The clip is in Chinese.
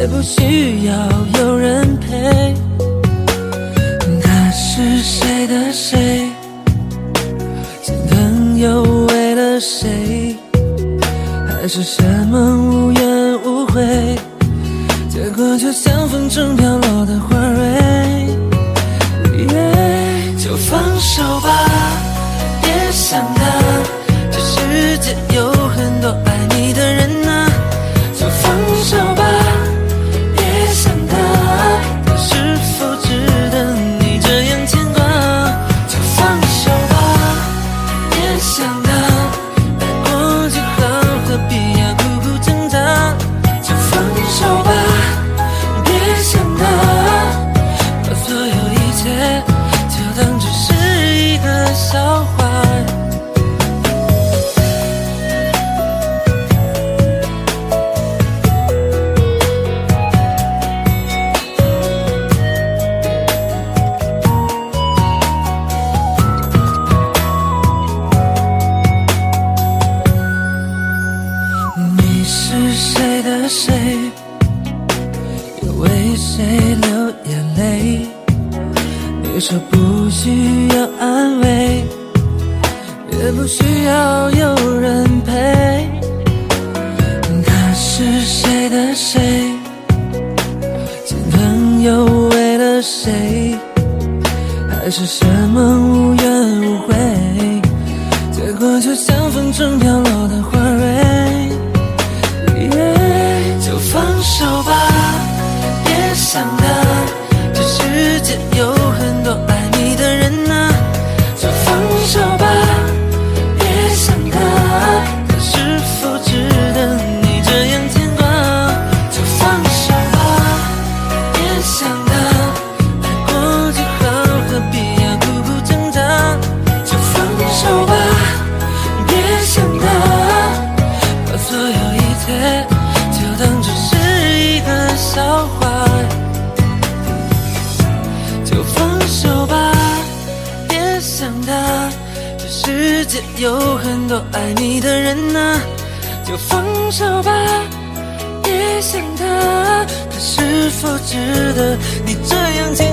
也不需要有人陪。他是谁的谁？心疼又为了谁？还是什么无怨无悔？结果就像风中飘落的花蕊。就放手吧，别想他，这世界有很多爱你的人啊。就放手吧，别想他，他是否值得你这样牵挂？就放手吧，别想他，爱过就好，何必要苦苦挣扎？就放手吧，别想他，把所有一切就当只是一个笑话。你是谁的谁？又为谁流眼泪？你说不需要安慰，也不需要有人陪。他是谁的谁？心疼又为了谁？还是什么无怨无悔？结果就像风中飘落的花蕊。就放手吧，别想他，这世界有很多爱你的人啊。就放手吧，别想他，他是否值得你这样牵挂？就放手吧，别想他，爱过就好，何必要苦苦挣扎？就放手吧，别想他，把所有一切就当只是一个笑话。就放手吧，别想他，这世界有很多爱你的人啊。就放手吧，别想他，他是否值得你这样牵